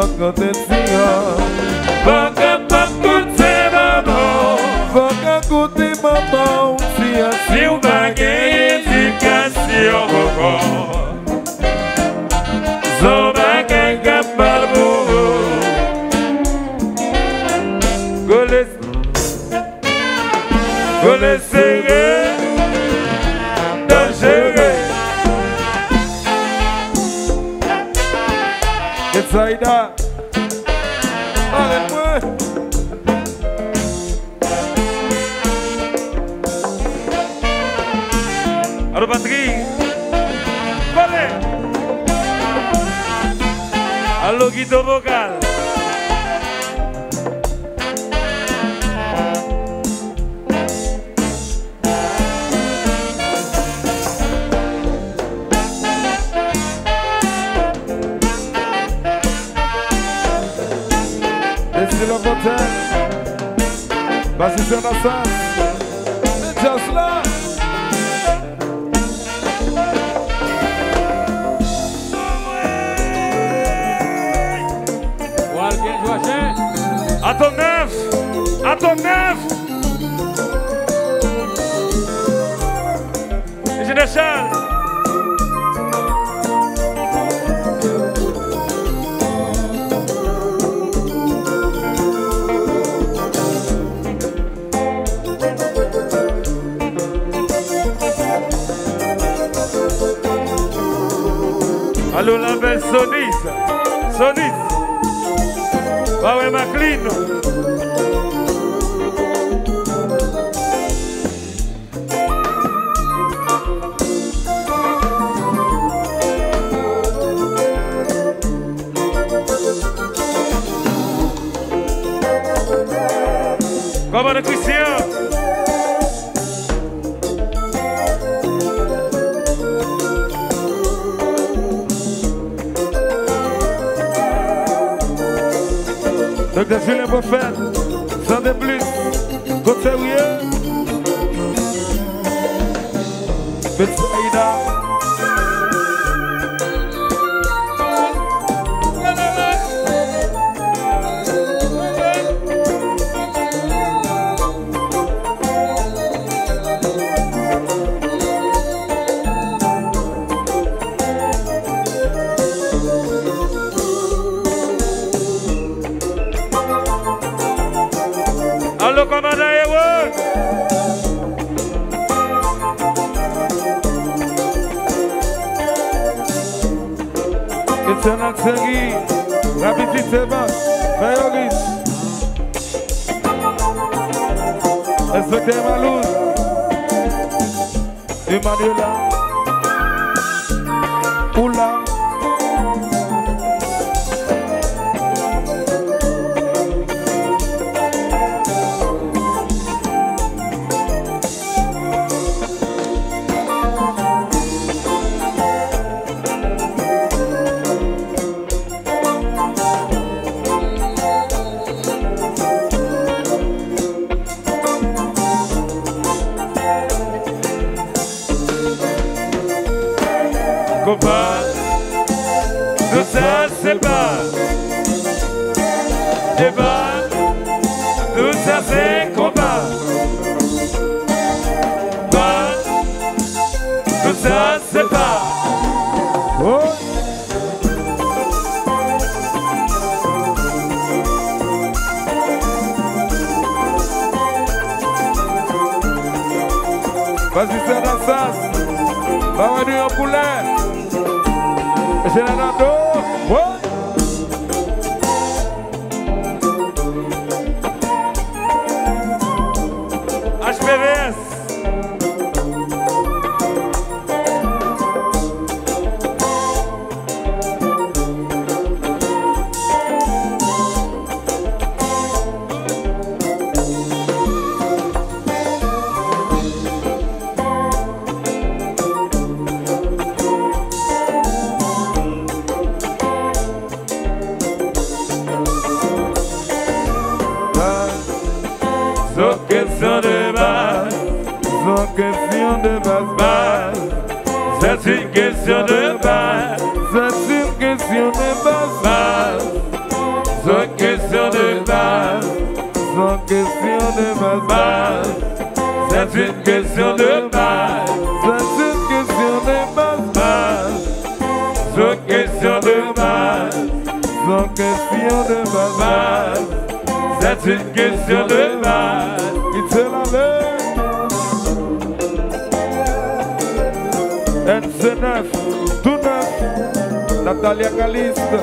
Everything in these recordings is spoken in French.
faut qu'on t'étire. Faut que pas coûter maman. Faut qu'on coûte maman. Si on va gagner éducation encore. So va gagner par vous. Go les serrer. Dangereux. It's like that. Arrête-moi. Allô Patrick. Allez. Allô Guido vocal. Laissez le moteur. Vas-y sur la salle. C'est just là. À ton neuf. À ton neuf. Ingénieur Charles. Allô la belle Sonis. Sonis. Ah ouais, McLean. Comment le Christian? Docteur Julien Prophète, sans de plus, côté sérieux. Betsaïda. Allô, commandant Ewan. Éternel Sergi, rapidité basse, Fayoris. Inspecteur Malouz, Emmanuela, Oula. Combat, tout ça c'est pas débat, tout ça c'est combat. Pas, tout ça c'est pas. Oh. Vas-y, c'est dans ça. Va venir un poulet. C'est la nado. Ouais. HPVS. Sans question de base, Sans question de base. c'est une question de base, C'est une question de base. de base. C'est une question de base. C'est une question de base. C'est une question de base. Sans question de base. C'est une question de base. Il te l'avait. NC9, tout neuf. Natalia Caliste.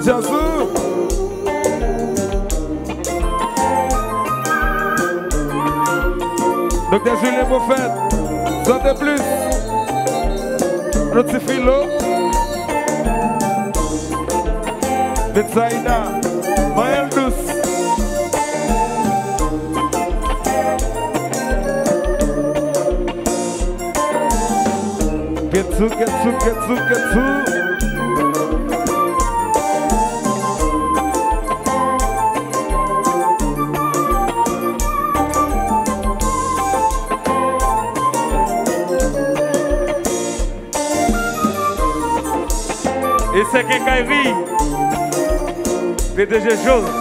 Jassou. Docteur Julien Prophète. Santé plus. Notre philo. Betsaïda. Maël Douce. Getsu. Et c'est Kekairi, PDG Chose.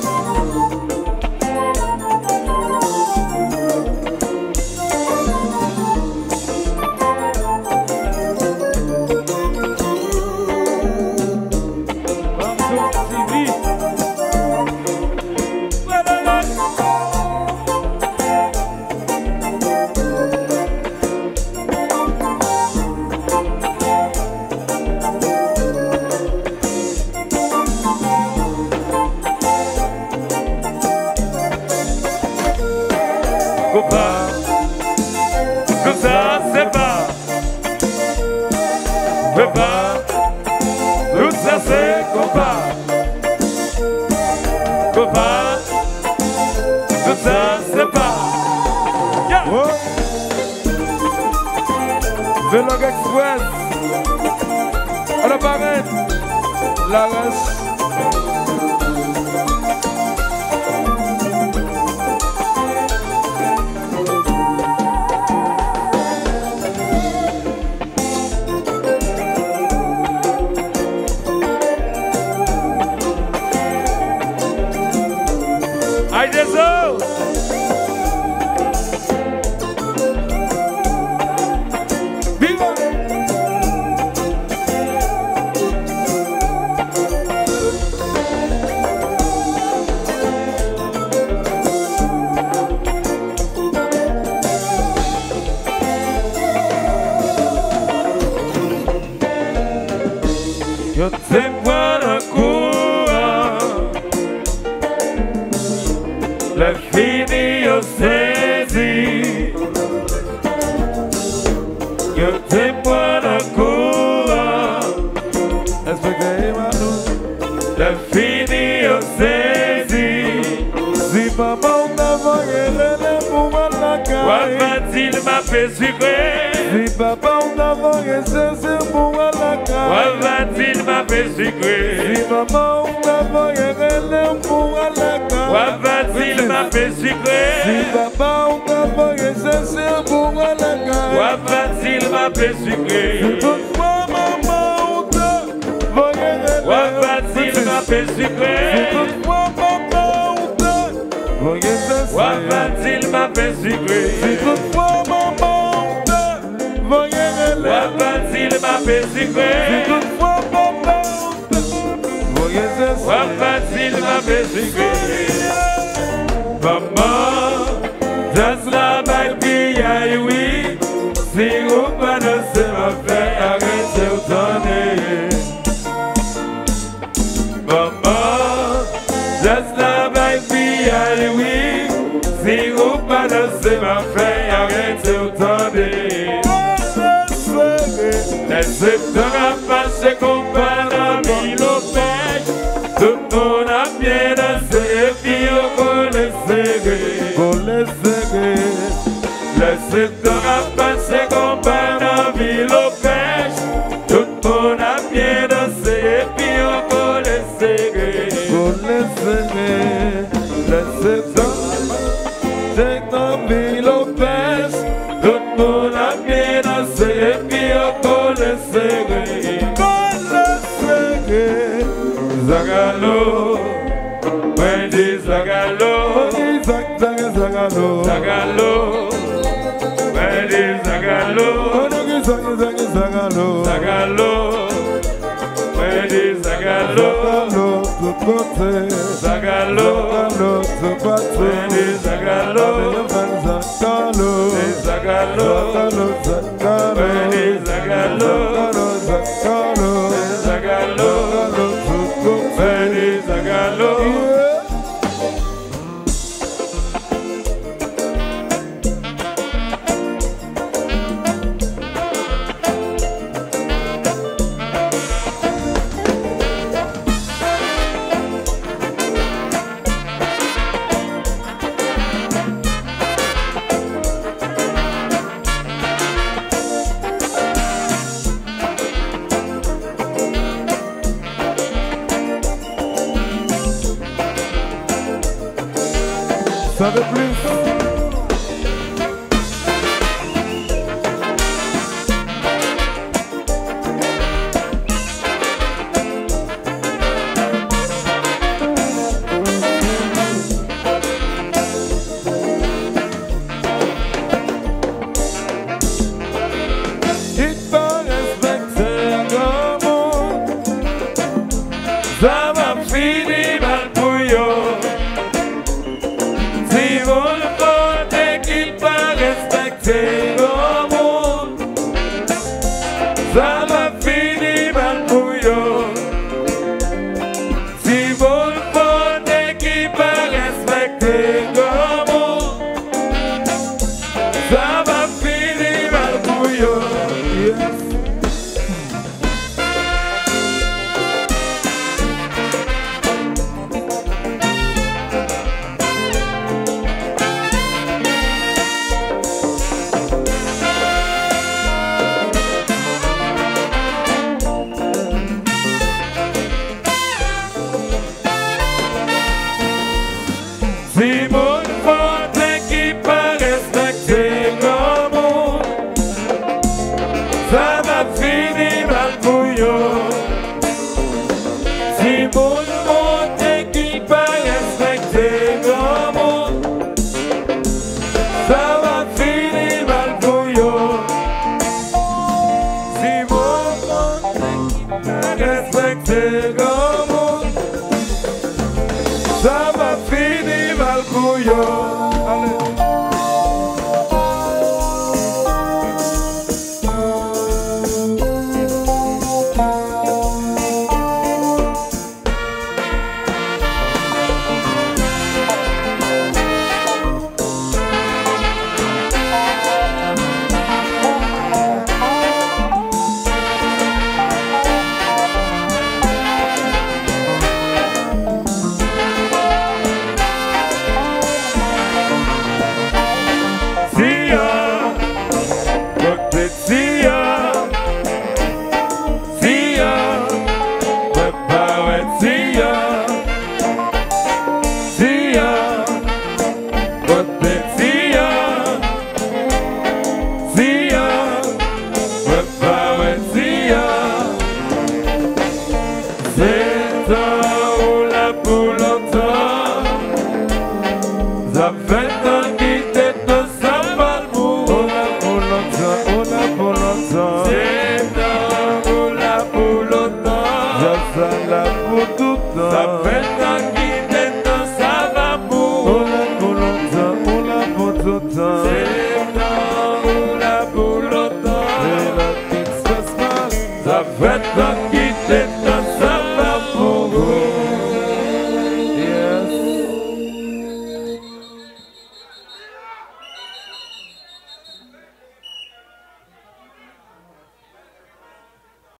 Tout ça c'est pas. Tout ça c'est compas. Tout ça c'est pas. Velog Express. À la barrette. La race. Aïe des eaux. Viva! Yo te puedo curar. Le fini yo saisi. Yo te puedo curar. Respectez Manu. Le fini yo saisi. Si maman n'avait rien pour moi la caille. Wafatil m'a fait sucrer. Si papa n'avait rien pour moi la caille. Wafatil m'a fait sucrer. Si maman n'avait rien pour moi la caille. Wafatil m'a fait sucrer. Si papa n'avait rien pour moi la caille. Wafatil m'a fait sucrer. Toutefois maman Wafatil m'a fait sucrer. Toutefois maman Wafatil m'a fait sucrer. Toutefois maman Wafatil m'a fait sucrer. Toutefois maman Wafatil m'a fait sucrer. Maman, that's la baby, oui. Si vous pas danser, ma fête, arrêtez au tonner. Maman, that's la baby, oui. Si vous pas danser, ma fête, arrêtez au tonner. Laissez te rapasser qu'on va dans mille au pêche. Tout le monde a bien dansé et puis on les serré. Laissez te rapasser qu'on va dans mille au pêche. Tout le monde a bien dansé et puis on les serré. Laissez dans mille au pêche. Tout le monde a bien dansé et puis on les serré. Zagalo, Wendy Zagalo, Zagalo, Zagalo, Freddy Zagalo, tout côté, Zagalo, tout partout, Freddy Zagalo, Zagalo, Zagalo, Freddy Zagalo, Zagalo, Freddy Zagalo. Ça veut plus. Il faut respecter comme ça va finir mal pour yo. Si vous le faites qu'il faut respecter comme ça va finir mal pour yo. Si vous le faites qu'il faut respecter comme ça va finir mal pour yo. Si mon faute qui peut respecter comme ça va finir mal pour yo. Si mon faute qui peut respecter comme ça va finir mal pour yo. Si mon faute qui peut respecter comme ça va finir mal pour yo. Allez. Red